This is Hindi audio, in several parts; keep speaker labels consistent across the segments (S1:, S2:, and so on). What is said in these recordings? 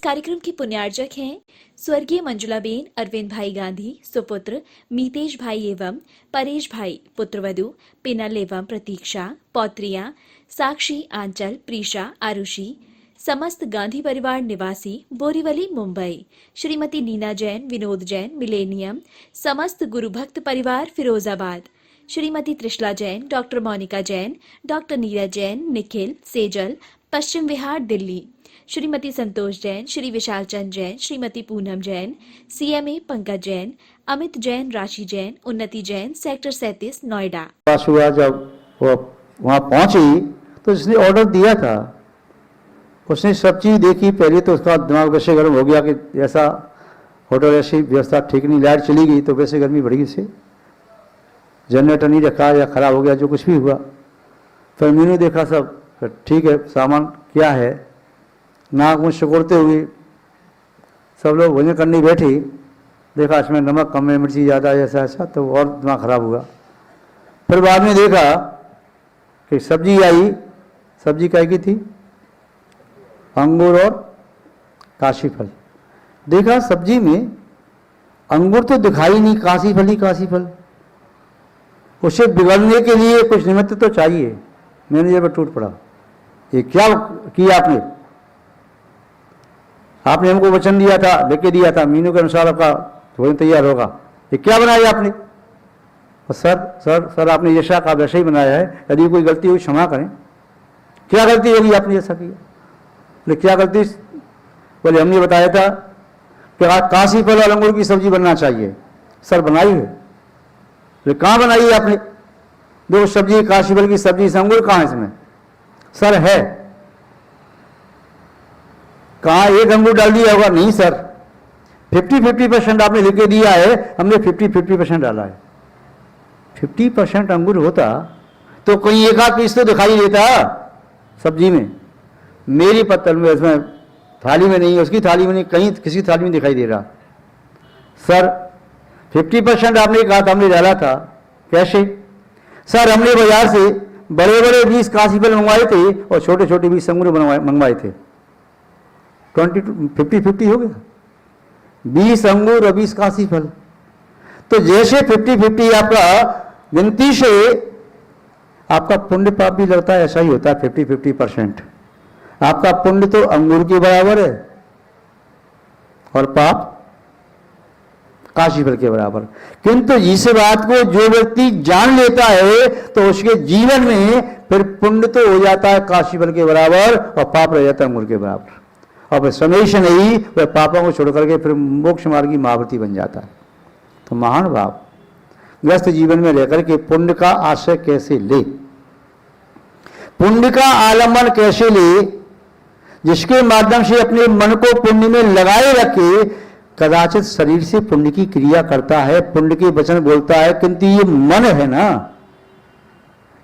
S1: कार्यक्रम के पुण्यार्जक हैं स्वर्गीय मंजुलाबेन अरविंद भाई गांधी सुपुत्र, मीतेश भाई एवं परेश भाई पुत्रवधु, पिनल एवं प्रतीक्षा, पौत्रियां साक्षी, आंचल, प्रीशा, आरुषि, समस्त गांधी परिवार निवासी बोरीवली मुंबई, श्रीमती नीना जैन, विनोद जैन, मिलेनियम, समस्त गुरु भक्त परिवार Firozabad, Shrimati Trishala Jain, doctor Monika Jain, doctor Neeraj Jain, Nikhil, Sejal, Paschim Vihar, Delhi, Shrimati Santosh Jain, Shri Vishal Chand Jain, Shrimati Poonam Jain, CMA Pankaj Jain, Amit Jain, राशि जैन, उन्नति जैन, सेक्टर 37, नोएडा।
S2: पास हुआ जब वो वहाँ पहुंची तो जिसने ऑर्डर दिया था उसने सब चीज़ देखी। पहले तो उसका दिमाग वैसे गर्म हो गया कि ऐसा होटल ऐसी व्यवस्था ठीक नहीं, लाइट चली गई तो वैसे गर्मी बढ़ी से, जनरेटर नहीं रखा या खराब हो गया, जो कुछ भी हुआ। फिर मीनू देखा सब, फिर ठीक है सामान क्या है, नाक मुँह सिकोड़ते हुए सब लोग भोजन करने बैठी, देखा इसमें नमक कम है, मिर्ची ज़्यादा है, ऐसा ऐसा, तो और दिमाग खराब हुआ। फिर बाद में देखा कि सब्जी आई, सब्जी क्या की थी, अंगूर और काशी फल। देखा सब्जी में अंगूर तो दिखाई नहीं, काशी फल ही काशी फल। उसे बिगड़ने के लिए कुछ निमित्त तो चाहिए। मैनेजर पर टूट पड़ा, ये क्या किया आपने? आपने हमको वचन दिया था, लेके दिया था, मीनू के अनुसार आपका भोजन तैयार होगा, ये क्या बनाया आपने? सर आपने जैसा कहा वैसे ही बनाया है, यदि कोई गलती हुई क्षमा करें। क्या गलती होगी आपने ऐसा किया? बोले क्या गलती? बोले हमने बताया था कि काशी फल और अंगूर की सब्जी बनना चाहिए। सर बनाई है। बोले कहाँ बनाई है आपने? दो सब्जी, काशी फल की सब्जी से अंगूर कहाँ है इसमें? सर है। कहाँ एक अंगूर डाल दिया होगा? नहीं सर, 50-50% आपने लिखे दिया है, हमने 50-50% डाला है। 50% अंगूर होता तो कहीं एक आध पीस तो दिखाई देता सब्जी में। मेरी पत्तल में, इसमें थाली में नहीं, उसकी थाली में नहीं, कहीं किसी थाली में दिखाई दे रहा। सर 50% आपने कहा था, हमने डाला था। कैसे? सर हमने बाजार से बड़े बड़े 20 काशी फल मंगवाए थे और छोटे छोटे 20 अंगूर मंगवाए थे। 50-50 हो गया, 20 अंगूर और 20 काशी फल। तो जैसे 50-50 आपका गिनती से आपका पुण्य पाप भी लगता है, ऐसा ही होता है। 50-50% आपका पुण्य तो अंगूर के बराबर है और पाप काशी फल के बराबर। किंतु इस बात को जो व्यक्ति जान लेता है तो उसके जीवन में फिर पुण्य तो हो जाता है काशी फल के बराबर और पाप रह जाता है अंगूर के बराबर। और समय से नहीं वह पापों को छोड़ करके फिर मोक्ष मार्ग की महावृत्ति बन जाता है। तो महान भाव व्यस्त जीवन में रहकर के पुण्य का आश्रय कैसे ले, पुण्य का आलम्बन कैसे ले, जिसके माध्यम से अपने मन को पुण्य में लगाए रखे। कदाचित शरीर से पुण्य की क्रिया करता है, पुण्य के वचन बोलता है, किंतु ये मन है ना,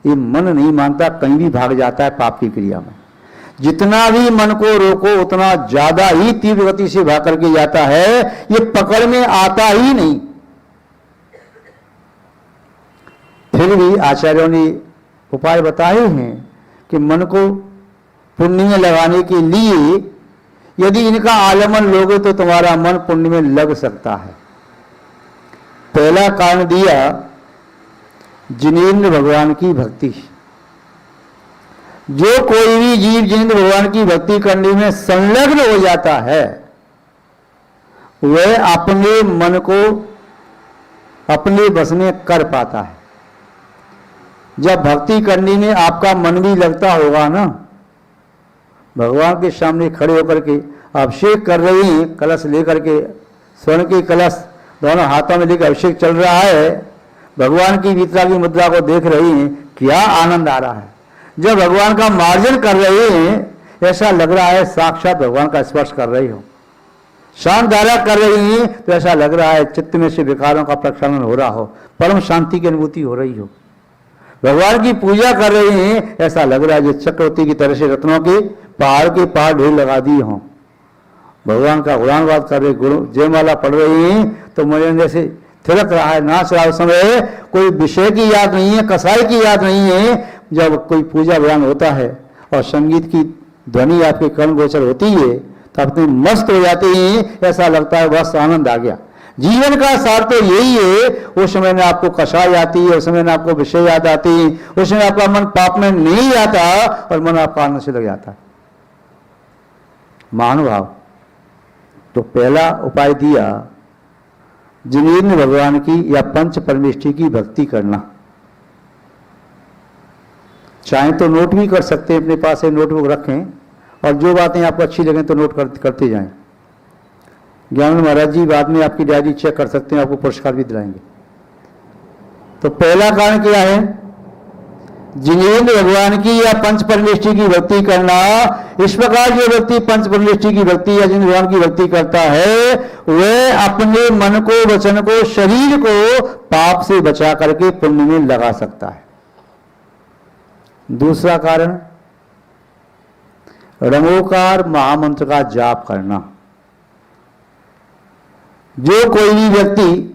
S2: ये मन नहीं मानता, कहीं भी भाग जाता है पाप की क्रिया में। जितना भी मन को रोको उतना ज्यादा ही तीव्र गति से भाग करके जाता है, ये पकड़ में आता ही नहीं। फिर भी आचार्यों ने उपाय बताए हैं कि मन को पुण्य में लगाने के लिए यदि इनका आलम्बन लोगे तो तुम्हारा मन पुण्य में लग सकता है। पहला कारण दिया जिनेंद्र भगवान की भक्ति। जो कोई भी जीव जिनेंद्र भगवान की भक्ति करने में संलग्न हो जाता है वह अपने मन को अपने बस में कर पाता है। जब भक्ति करने में आपका मन भी लगता होगा ना, भगवान के सामने खड़े होकर के अभिषेक कर रही हैं, कलश लेकर के, स्वर्ण के कलश दोनों हाथों में लेकर अभिषेक चल रहा है, भगवान की वितरा की मुद्रा को देख रही हैं, क्या आनंद आ रहा है। जब भगवान का मार्जन कर रहे हैं ऐसा लग रहा है साक्षात भगवान का स्पर्श कर रही हो। शांत धारा कर रही हैं तो ऐसा लग रहा है चित्त में से विकारों का प्रक्षालन हो रहा हो, परम शांति की अनुभूति हो रही हो। भगवान की पूजा कर रहे हैं ऐसा लग रहा है जो चक्रवर्ती की तरह से रत्नों के पहाड़ ढेर लगा दिए हों। भगवान का गुणानुवाद कर रहे, गुरु जयमाला पढ़ रही हैं तो मुझे जैसे थिरक रहा है, नाच रहा है। उस समय कोई विषय की याद नहीं है, कसाई की याद नहीं है। जब कोई पूजा बयान होता है और संगीत की ध्वनि आपके कर्ण गोचर होती है तो अपने मस्त हो जाते हैं, ऐसा लगता है बस आनंद आ गया। जीवन का सार तो यही है। उस समय में आपको कषाय आती है, उस समय में आपको विषय याद आती है, उस समय आपका मन पाप में नहीं आता और मन आपका आनंद से लग जाता है। महानुभाव, तो पहला उपाय दिया जिनेन्द्र भगवान की या पंच परमेष्ठी की भक्ति करना। चाहे तो नोट भी कर सकते हैं, अपने पास एक नोटबुक रखें और जो बातें आपको अच्छी लगें तो नोट करते जाएं। ज्ञानानंद महाराज जी बाद में आपकी डायरी चेक कर सकते हैं, आपको पुरस्कार भी दिलाएंगे। तो पहला कारण क्या है? जिनेन्द्र भगवान की या पंच परमेष्ठी की भक्ति करना। इस प्रकार जो व्यक्ति पंच परमेष्ठी की भक्ति या जिनेन्द्र भगवान की भक्ति करता है, वह अपने मन को, वचन को, शरीर को पाप से बचा करके पुण्य में लगा सकता है। दूसरा कारण, रंगोकार महामंत्र का जाप करना। जो कोई भी व्यक्ति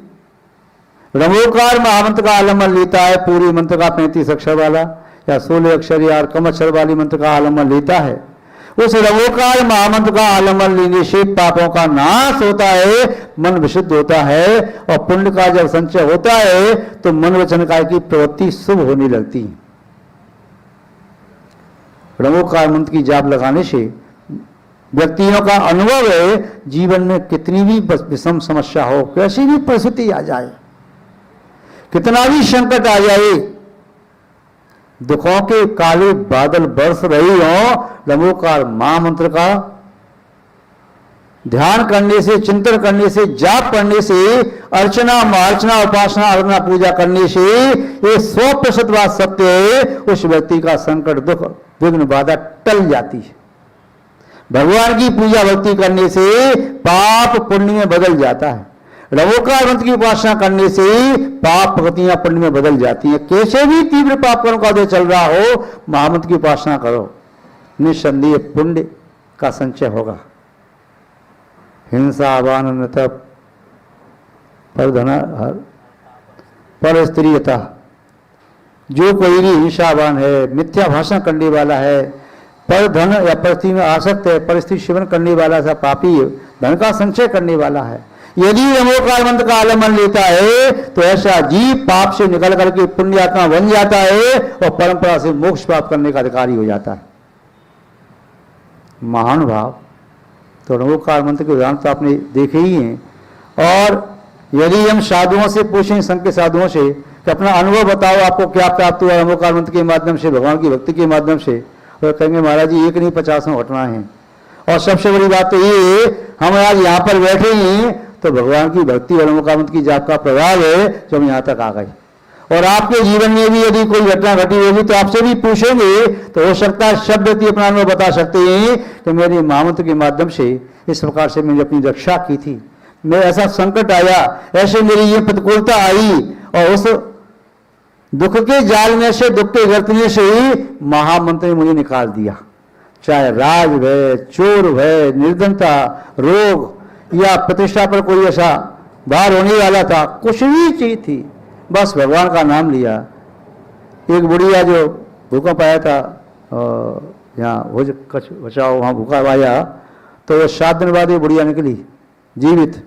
S2: रंगोकार महामंत्र का आलम्बन लेता है, पूरी मंत्र का 35 अक्षर वाला या 16 अक्षर या कम अक्षर वाली मंत्र का आलम्बन लेता है, उस रंगोकार महामंत्र का आलम्बन लेने से पापों का नाश होता है, मन विशुद्ध होता है और पुण्य का जब संचय होता है तो मन वचन काय की प्रवृत्ति शुभ होने लगती है। रंगोकार मंत्र की जाप लगाने से व्यक्तियों का अनुभव है, जीवन में कितनी भी विषम समस्या हो, कैसी भी परिस्थिति आ जाए, कितना भी संकट आ जाए, दुखों के काले बादल बरस रही हो, रंगोकार महामंत्र का ध्यान करने से, चिंतन करने से, जाप करने से, अर्चना मार्चना उपासना आराधना पूजा करने से ये 100% बात सत्य है, उस व्यक्ति का संकट दुख विघ्न बाधा टल जाती है। भगवान की पूजा भक्ति करने से पाप पुण्य में बदल जाता है। रंगोकार मंत्र की उपासना करने से पाप भक्तियां पुण्य में बदल जाती हैं। कैसे भी तीव्र पाप कर्म का उदय चल रहा हो, महामंत्र की उपासना करो, निस्संदेह पुण्य का संचय होगा। हिंसा अबान तप पर धन पर स्त्रीयता, जो कोई भी हिंसावान है, मिथ्या भाषण करने वाला है, पर धन या परिस्थिति में आसक्त है, परिस्थिति सेवन करने वाला सा पापी है, धन का संचय करने वाला है, यदि रंगोकार मंत्र का आलम्बन लेता है तो ऐसा जीव पाप से निकल करके पुण्यात्मा बन जाता है और परंपरा से मोक्ष प्राप्त करने का अधिकारी हो जाता है। महानुभाव, तो रंगोकार मंत्र के उदाहरण तो आपने देखे ही हैं। और यदि हम साधुओं से पूछें, संघ के साधुओं से कि अपना अनुभव बताओ, आपको क्या प्राप्त हुआ रंगोकार मंत्र के माध्यम से, भगवान की भक्ति के माध्यम से, और कहेंगे महाराज जी एक नहीं 50 घटना है। और सबसे बड़ी बात तो ये, हम आज यहाँ पर बैठे हैं तो भगवान की भक्ति और रंगोकार मंत्र की जाप का प्रभाव है जो हम यहाँ तक आ गए। और आपके जीवन में भी यदि कोई घटना घटी होगी तो आपसे भी पूछेंगे, तो हो सकता है सब व्यक्ति अपना अनुभव बता सकते हैं कि मेरे महामंत्र के माध्यम से इस प्रकार से मैंने अपनी रक्षा की थी, मैं ऐसा संकट आया, ऐसे मेरी ये प्रतिकूलता आई और उस दुख के जाल में से, दुख के गर्तने से ही महामंत्र ने मुझे निकाल दिया। चाहे राज भय, चोर भय, निर्धनता, रोग या प्रतिष्ठा पर कोई ऐसा भार होने वाला था, कुछ भी चीज थी, बस भगवान का नाम लिया। एक बुढ़िया जो भूकंप आया था यहाँ भुज कच्छ बचाओ, वहाँ भूकंप आया तो 7 दिन बाद ये बुढ़िया निकली जीवित,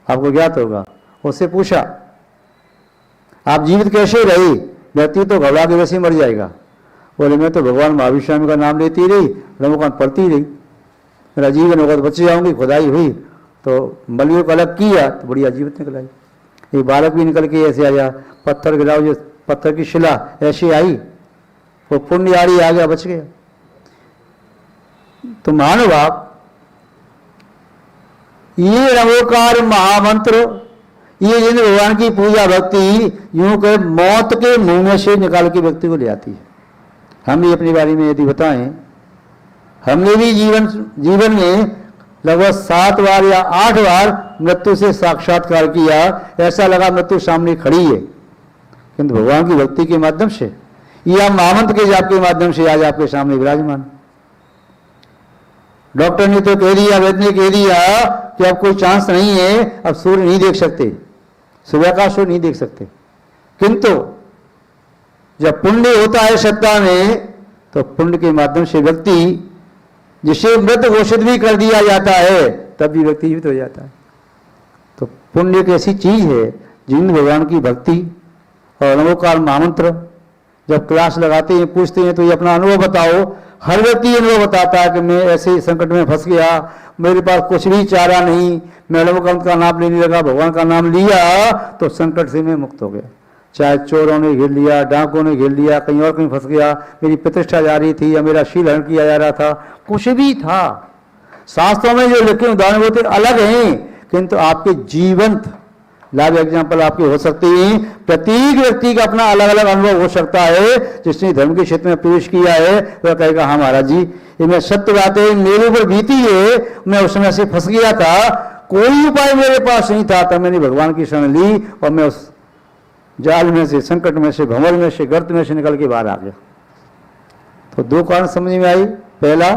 S2: आपको ज्ञात होगा। उससे पूछा आप जीवित कैसे रही? व्यक्ति तो घबरा के वैसे ही मर जाएगा। बोले मैं तो भगवान महावीर स्वामी का नाम लेती रही, रंगोकार पढ़ती रही, मेरा जीवन होगा तो बच जाऊंगी। खुदाई हुई तो बलियों को अलग किया तो बढ़िया जीवित निकल आई। एक बालक भी निकल के ऐसे आया, पत्थर गिराओ, जो पत्थर की शिला ऐसी आई, वो पुण्यारी आ गया, बच गया। तो महानुभाव, ये रंगोकार महामंत्र, ये जिन भगवान की पूजा भक्ति यूं कहे मौत के मुंह में से निकाल के व्यक्ति को ले आती है। हम भी अपने बारे में यदि बताएं, हमने भी जीवन में लगभग 7 बार या 8 बार मृत्यु से साक्षात्कार किया। ऐसा लगा मृत्यु सामने खड़ी है, किंतु भगवान की भक्ति के माध्यम से या महामंत्र के जाप के माध्यम से आज आपके सामने विराजमान। डॉक्टर ने तो कह दिया, वैद्य ने कह दिया कि अब कोई चांस नहीं है, अब सूर्य नहीं देख सकते, सुबह का सूर्य नहीं देख सकते। किंतु जब पुण्य होता है सत्ता में, तो पुण्य के माध्यम से व्यक्ति जिसे मृत घोषित भी कर दिया जाता है तब भी व्यक्ति जीवित हो जाता है। तो पुण्य एक ऐसी चीज है जिन भगवान की भक्ति और नमोकार महामंत्र जब क्लास लगाते हैं पूछते हैं तो ये अपना अनुभव बताओ। हर व्यक्ति अनुभव बताता है कि मैं ऐसे संकट में फंस गया, मेरे पास कुछ भी चारा नहीं, मैं नमोकार का नाम लेने लगा, भगवान का नाम लिया तो संकट से मैं मुक्त हो गया। चाहे चोरों ने घेर लिया, डाकुओं ने घेर लिया, कहीं और कहीं फंस गया, मेरी प्रतिष्ठा जा रही थी या मेरा शील हरण किया जा रहा था, कुछ भी था। शास्त्रों में जो लिखे उदाहरण होते अलग हैं, किंतु आपके जीवंत लाइव एग्जाम्पल आपके हो सकते हैं। प्रत्येक व्यक्ति का अपना अलग अलग अनुभव हो सकता है। जिसने धर्म के क्षेत्र में प्रवेश किया है वह कहेगा हाँ महाराज जी ये मैं सत्य बात है, मेरे ऊपर बीती है, मैं उस समय से फंस गया था, कोई उपाय मेरे पास नहीं था, तब मैंने भगवान की शरण ली और मैं उस जाल में से, संकट में से, भंवर में से, गर्त में से निकल के बाहर आ गया। तो दो कारण समझ में आई। पहला,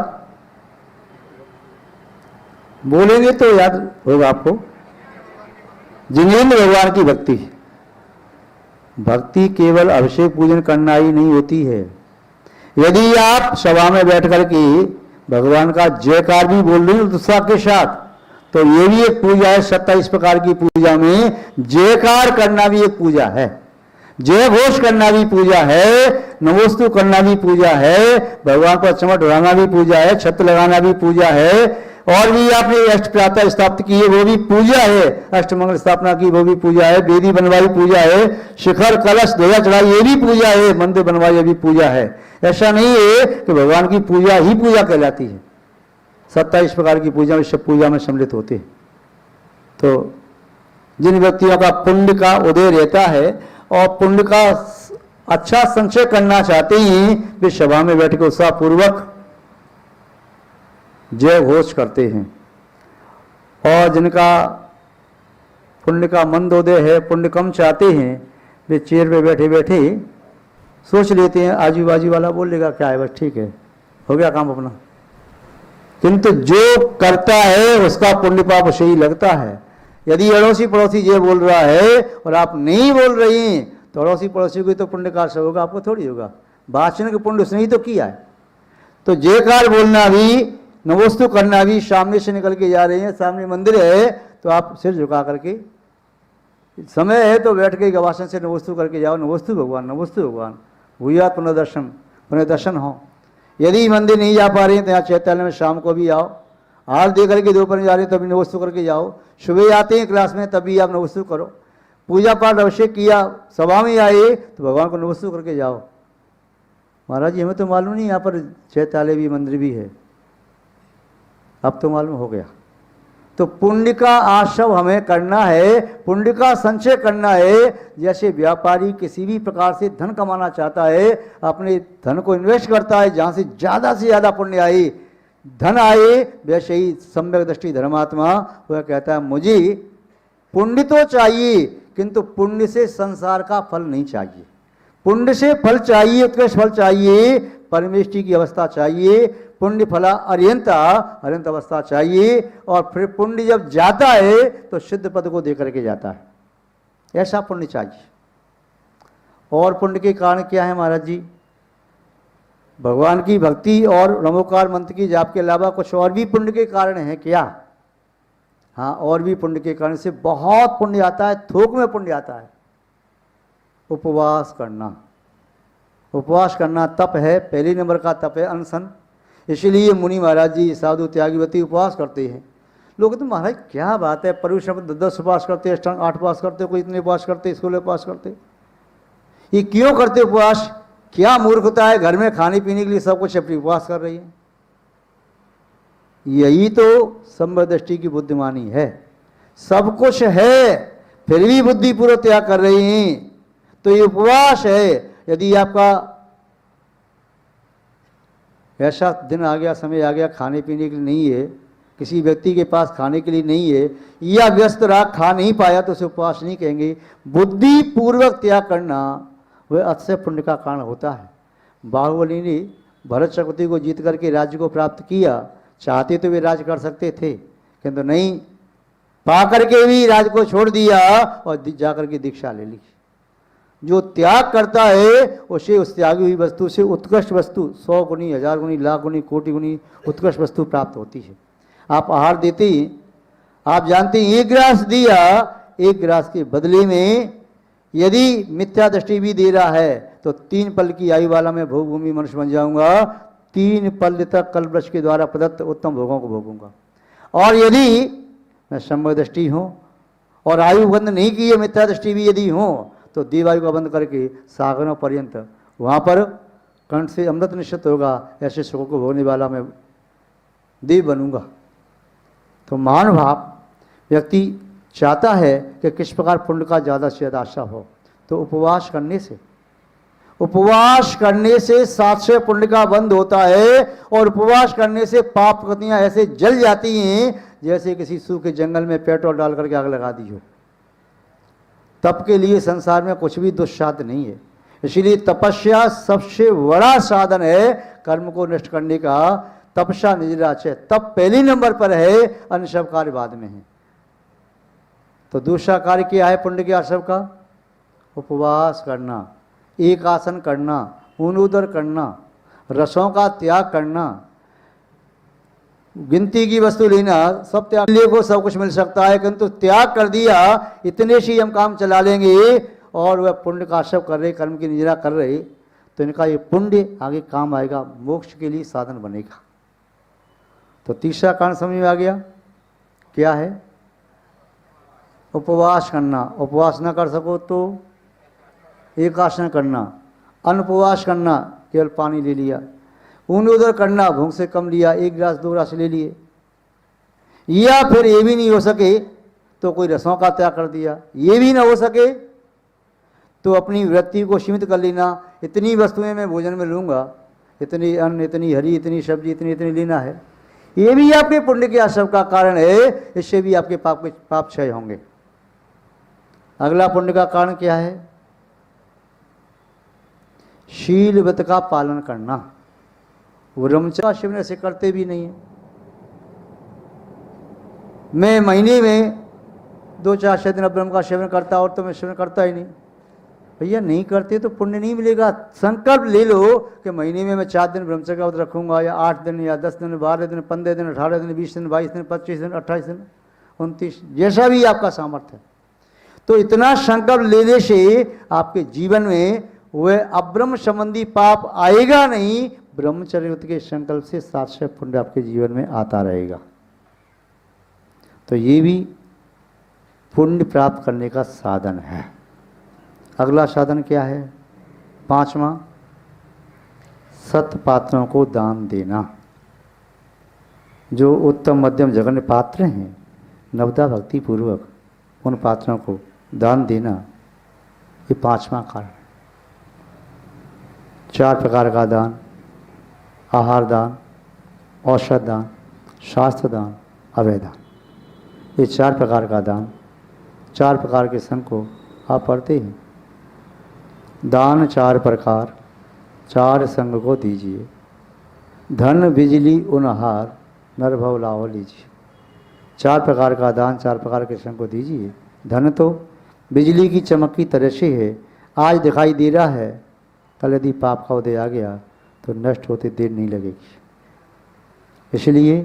S2: बोलेंगे तो याद होगा आपको, जिनेंद्र भगवान की भक्ति। भक्ति केवल अभिषेक पूजन करना ही नहीं होती है। यदि आप सभा में बैठ करके भगवान का जयकार भी बोल रहे हैं उत्साह के साथ, तो ये भी एक पूजा है। 27 प्रकार की पूजा में जयकार करना भी एक पूजा है, जय घोष करना भी पूजा है, नमोस्तु करना भी पूजा है, भगवान पर चमट उड़ाना भी पूजा है, छत्र लगाना भी पूजा है, और भी आपने अष्ट प्रातः स्थापित की है वो भी पूजा है, अष्टमंगल स्थापना की वो भी पूजा है, वेदी बनवाई पूजा है, शिखर कलश ध्वजा चढ़ाई ये भी पूजा है, मंदिर बनवाई ये भी पूजा है। ऐसा नहीं है कि भगवान की पूजा ही पूजा कहलाती है। 27 प्रकार की पूजा सब पूजा में सम्मिलित होते हैं। तो जिन व्यक्तियों का पुण्य का उदय रहता है और पुण्य का अच्छा संचय करना चाहते हैं वे सभा में बैठ के उत्साहपूर्वक जय घोष करते हैं। और जिनका पुण्य का मंदोदय है, पुण्य कम चाहते हैं, वे चेयर पे बैठे बैठे सोच लेते हैं आजू बाजू वाला बोल लेगा क्या है, बस ठीक है, हो गया काम अपना। किंतु जो करता है उसका पुण्य पाप उसे ही लगता है। यदि अड़ोसी पड़ोसी ये बोल रहा है और आप नहीं बोल रही तो अड़ोसी पड़ोसी को तो पुण्य कार से होगा, आपको थोड़ी होगा। भाषण के पुण्य उसने ही तो किया है। तो जयकार बोलना भी, नमोस्तु करना भी, सामने से निकल के जा रहे हैं, सामने मंदिर है तो आप सिर झुका करके, समय है तो बैठ के गवासन से नमोस्तु करके जाओ, नमोस्तु भगवान, नमोस्तु भगवान, भूयात पुनर्दर्शन हो। यदि मंदिर नहीं जा पा रहे हैं तो यहाँ चैत्यालय में शाम को भी आओ, हाल दे करके दोपहर जा रहे हैं तभी नमोस्तु करके जाओ, सुबह आते हैं क्लास में तभी आप नमोस्तु करो, पूजा पाठ अभिषेक किया, सभा में आए तो भगवान को नमोस्तु करके जाओ। महाराज जी हमें तो मालूम नहीं यहाँ पर चैत्यालय भी मंदिर भी है, अब तो मालूम हो गया। तो पुण्य का आशव हमें करना है, पुण्य का संचय करना है। जैसे व्यापारी किसी भी प्रकार से धन कमाना चाहता है, अपने धन को इन्वेस्ट करता है जहाँ से ज़्यादा पुण्य आए, धन आए, वैसे ही सम्यक दृष्टि धर्मात्मा वह कहता है मुझे पुण्य तो चाहिए किंतु पुण्य से संसार का फल नहीं चाहिए। पुण्य से फल चाहिए, उत्कृष्ट फल चाहिए, परमेष्टि की अवस्था चाहिए, पुण्य फला अर्यंत अवस्था चाहिए। और फिर पुण्य जब जाता है तो सिद्ध पद को दे करके जाता है, ऐसा पुण्य चाहिए। और पुण्य के कारण क्या है महाराज जी? भगवान की भक्ति और नमोकार मंत्र की जाप के अलावा कुछ और भी पुण्य के कारण हैं क्या? हाँ, और भी पुण्य के कारण से बहुत पुण्य आता है, थोक में पुण्य आता है। उपवास करना, उपवास करना तप है, पहले नंबर का तप है अनशन। इसीलिए मुनि महाराज जी, साधु त्यागीवती उपवास करते हैं। लोग तो महाराज क्या बात है, पर्युषण 10 उपवास करते, अष्टांग 8 उपवास करते, कोई इतने उपवास करते, 16 उपवास करते, ये क्यों करते उपवास? क्या मूर्खता है, घर में खाने पीने के लिए सब कुछ अपनी उपवास कर रही है। यही तो संवदृष्टि की बुद्धिमानी है। सब कुछ है फिर भी बुद्धि पूर्वक त्याग कर रही हैं, तो ये उपवास है। यदि आपका ऐसा दिन आ गया, समय आ गया, खाने पीने के लिए नहीं है, किसी व्यक्ति के पास खाने के लिए नहीं है, या व्यस्त रहा खा नहीं पाया, तो उसे उपवास नहीं कहेंगे। बुद्धि पूर्वक त्याग करना वह अतिशय पुण्य का कारण होता है। बाहुबली ने भरत चक्रवर्ती को जीत करके राज्य को प्राप्त किया, चाहते तो वे राज कर सकते थे, किंतु नहीं, पा करके भी राज को छोड़ दिया और जाकर के दीक्षा ले ली। जो त्याग करता है उसे उस त्यागी हुई वस्तु से उत्कृष्ट वस्तु 100 गुनी, 1000 गुनी, लाख गुनी, कोटि गुनी उत्कृष्ट वस्तु प्राप्त होती है। आप आहार देते ही आप जानते हैं, एक गिलास दिया, एक गिलास के बदले में यदि मिथ्या दृष्टि भी दे रहा है तो 3 पल की आयु वाला मैं भोगभूमि मनुष्य बन जाऊंगा, 3 पल तक कल्पवृक्ष के द्वारा प्रदत्त उत्तम भोगों को भोगूंगा। और यदि मैं सम्यक दृष्टि हूँ और आयु बंद नहीं की है, मिथ्या दृष्टि भी यदि हो, तो देवायु का बंद करके सागरों पर्यंत वहाँ पर कंठ से अमृत निश्चित होगा, ऐसे सुखों को भोगने वाला मैं देव बनूंगा। तो महानुभाव व्यक्ति चाहता है कि किस प्रकार पुण्य का ज़्यादा से ज़्यादा आशा हो, तो उपवास करने से 700 पुण्य का बंद होता है। और उपवास करने से पाप कृतियाँ ऐसे जल जाती हैं जैसे किसी सूखे जंगल में पेट्रोल डाल करके आग लगा दी हो। तप के लिए संसार में कुछ भी दुस्साध्य नहीं है, इसीलिए तपस्या सबसे बड़ा साधन है कर्म को नष्ट करने का। तपस्या निजराचे, तप पहले नंबर पर है, अन्य सब कार्य बाद में है। तो दूसरा कार्य क्या है पुण्य के सब का? उपवास करना, एक आसन करना, ऊन उदर करना, रसों का त्याग करना, गिनती की वस्तु लेना, सब त्याग लिए को सब कुछ मिल सकता है, किंतु त्याग कर दिया इतने से ही हम काम चला लेंगे और वह पुण्य का सब कर रहे, कर्म की निजरा कर रहे, तो इनका ये पुण्य आगे काम आएगा, मोक्ष के लिए साधन बनेगा। तो तीसरा कारण समझ में आ गया, क्या है? उपवास करना। उपवास न कर सको तो एक आसन करना, अनुपवास करना, केवल पानी ले लिया, ऊन उदर करना, भूख से कम लिया, 1 गिलास 2 गिलास ले लिए, या फिर ये भी नहीं हो सके तो कोई रसों का त्याग कर दिया, ये भी ना हो सके तो अपनी वृत्ति को सीमित कर लेना, इतनी वस्तुएं मैं भोजन में लूँगा, इतनी अन्न, इतनी हरी, इतनी सब्जी, इतनी इतनी लेना है, ये भी आपके पुण्य के आश्रम का कारण है, इससे भी आपके पाप क्षय होंगे। अगला पुण्य का कारण क्या है? शील व्रत का पालन करना। ब्रह्मचर्य शिव ने ऐसे करते भी नहीं है। मैं महीने में 2-4 दिन ब्रह्म का सेवन करता और तो मैं सेवन करता ही नहीं। भैया नहीं करते तो पुण्य नहीं मिलेगा। संकल्प ले लो कि महीने में मैं 4 दिन ब्रह्मचर्य का व्रत रखूंगा, या 8 दिन, या 10 दिन, 12 दिन, 15 दिन, 18 दिन, 20 दिन, 22 दिन, 25 दिन, 28 दिन, 29, जैसा भी आपका सामर्थ्य है। तो इतना संकल्प लेने से आपके जीवन में वह अब्रह्म संबंधी पाप आएगा नहीं, ब्रह्मचर्य व्रत के संकल्प से 700 पुण्य आपके जीवन में आता रहेगा। तो ये भी पुण्य प्राप्त करने का साधन है। अगला साधन क्या है? 5वां, सत पात्रों को दान देना। जो उत्तम मध्यम जघन्य पात्र हैं, नवदा भक्ति पूर्वक उन पात्रों को दान देना, ये 5वां कारण। 4 प्रकार का दान, आहार दान, औषध दान, शास्त्र दान, अभय दान, ये 4 प्रकार का दान, 4 प्रकार के संग को आप पढ़ते हैं। दान 4 प्रकार, 4 संग को दीजिए, धन बिजली उन आहार, नर भव लाओ लीजिए। 4 प्रकार का दान 4 प्रकार के संग को दीजिए। धन तो बिजली की चमक की तरह से है, आज दिखाई दे रहा है, कल यदि पाप का उदय आ गया तो नष्ट होते देर नहीं लगेगी। इसलिए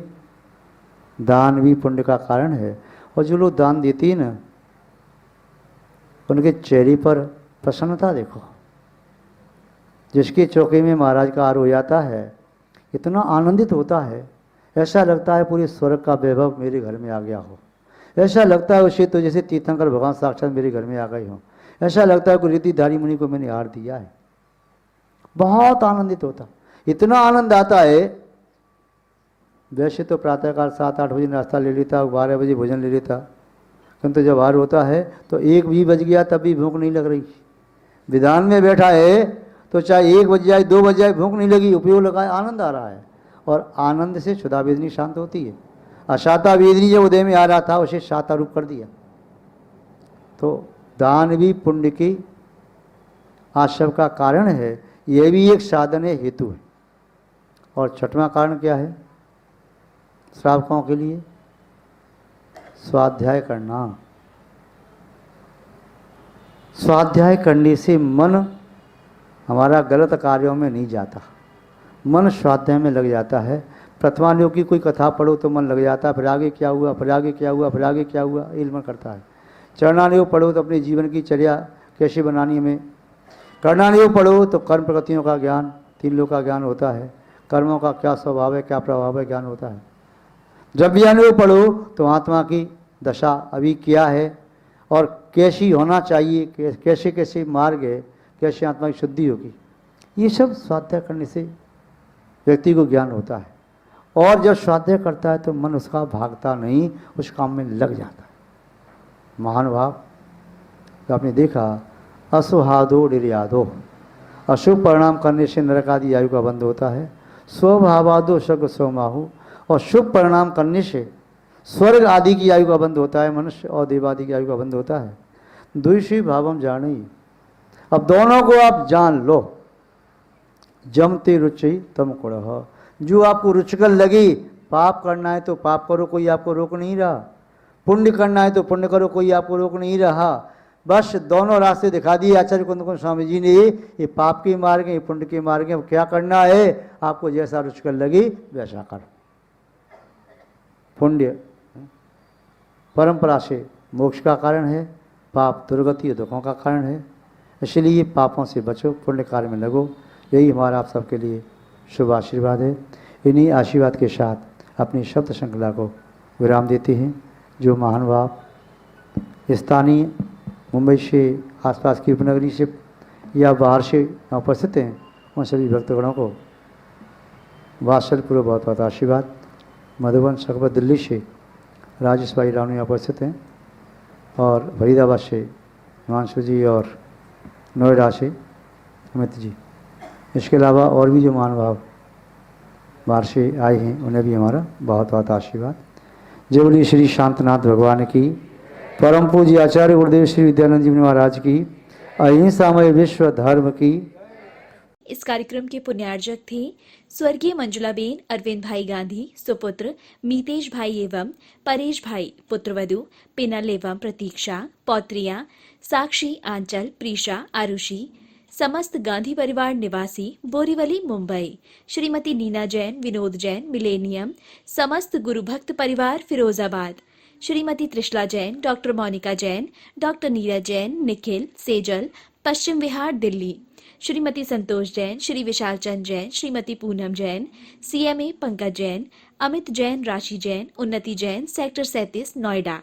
S2: दान भी पुण्य का कारण है। और जो लोग दान देते हैं ना, उनके चेहरे पर प्रसन्नता देखो। जिसके चौके में महाराज का हार हो जाता है, इतना आनंदित होता है, ऐसा लगता है पूरे स्वर्ग का वैभव मेरे घर में आ गया हो। ऐसा लगता है उसे तो जैसे तीर्थंकर भगवान साक्षात मेरे घर में आ गए हों। ऐसा लगता है कोई रिद्धिधारी मुनि को मैंने हार दिया है। बहुत आनंदित होता, इतना आनंद आता है। वैसे तो प्रातःकाल 7-8 बजे नाश्ता ले लेता, 12 बजे भोजन ले लेता, किंतु जब हार होता है तो 1 भी बज गया तब भी भूख नहीं लग रही। विधान में बैठा है तो चाहे 1 बज जाए, 2 बज जाए, भूख नहीं लगी, उपयोग लगाए, आनंद आ रहा है। और आनंद से क्षुधा वेदनी शांत होती है। अशाता वेदनी जब उदय में आ रहा था, उसे शाता रूप कर दिया। तो दान भी पुण्य की आश्रम का कारण है, यह भी एक साधन है, हेतु है। और 6वां कारण क्या है श्रावकों के लिए? स्वाध्याय करना। स्वाध्याय करने से मन हमारा गलत कार्यों में नहीं जाता, मन स्वाध्याय में लग जाता है। प्रथमायोग की कोई कथा पढ़ो तो मन लग जाता है, फिर आगे क्या हुआ, फिर आगे क्या हुआ, फिर आगे क्या हुआ, ये मन करता है। चरणायोग पढ़ो तो अपने जीवन की चर्या कैसे बनानी हमें। कर्णायोग पढ़ो तो कर्म प्रगतियों का ज्ञान, 3 लोक का ज्ञान होता है, कर्मों का क्या स्वभाव है, क्या प्रभाव है, ज्ञान होता है। द्रव्यानुयोग पढ़ो तो आत्मा की दशा अभी क्या है और कैसी होना चाहिए, कैसे कैसे मार्ग है, कैसे आत्मा की शुद्धि होगी। ये सब स्वाध्याय करने से व्यक्ति को ज्ञान होता है। और जब स्वाध्याय करता है तो मन उसका भागता नहीं, उस काम में लग जाता है। महान भाव आपने देखा, असुहादो निर्यादो, अशुभ परिणाम करने से नरक आदि आयु का बंध होता है। स्वभावादो शग स्वमाहु, और शुभ परिणाम करने से स्वर्ग आदि की आयु का बंध होता है, मनुष्य और देव आदि की आयु का बंध होता है। द्विषी भावम जानी, अब दोनों को आप जान लो। जमते रुचि तम कुड़ह, जो आपको रुचिकर लगी, पाप करना है तो पाप करो, कोई आपको रोक नहीं रहा। पुण्य करना है तो पुण्य करो, कोई आपको रोक नहीं रहा। बस दोनों रास्ते दिखा दिए आचार्य कुंद स्वामी जी ने, ये पाप के मार्ग है, ये पुण्य के मार्ग है। क्या करना है, आपको जैसा रुचिकर लगी वैसा करो। पुण्य परंपरा से मोक्ष का कारण है, पाप दुर्गति और दुखों का कारण है। इसलिए पापों से बचो, पुण्य कार्य में लगो। यही हमारा आप सबके लिए शुभ आशीर्वाद है। इन्हीं आशीर्वाद के साथ अपनी शब्द श्रृंखला को विराम देते हैं। जो महानुभाव स्थानीय मुंबई से आसपास की उपनगरी से या बाहर से यहाँ उपस्थित हैं, उन सभी भक्तगणों को वात्सल्यपूर्वक बहुत बहुत आशीर्वाद। मधुबन, सकबत, दिल्ली से राजेश भाई रानू यहाँ उपस्थित हैं, और फरीदाबाद से हिमांशु जी, और नोएडा से अमित जी। इसके अलावा और भी जो महानुभाव बाहर से आए हैं, उन्हें भी हमारा बहुत बहुत आशीर्वाद। जय बोलिए श्री शांतनाथ भगवान की, परम पूज्य आचार्य गुरुदेव श्री विद्यानंद जी महाराज की, अहिंसामय विश्व धर्म की।
S1: इस कार्यक्रम के पुण्यार्जक थे स्वर्गीय मंजुलाबेन अरविंद भाई गांधी, सुपुत्र मीतेश भाई एवं परेश भाई, पुत्रवधु पिनल एवं प्रतीक्षा, पौत्रियां साक्षी, आंचल, प्रीशा, आरुषि, समस्त गांधी परिवार निवासी बोरीवली, मुंबई, श्रीमती नीना जैन, विनोद जैन, मिलेनियम, समस्त गुरुभक्त परिवार Firozabad, Shrimati Trishala Jain, doctor Monika Jain, doctor Neeraj Jain, Nikhil, Sejal, Paschim Vihar, Delhi, Shrimati Santosh Jain, Shri Vishal Chand Jain, Shrimati Poonam Jain, CMA Pankaj Jain, Amit Jain, राशि जैन, उन्नति जैन, सेक्टर 37, नोएडा।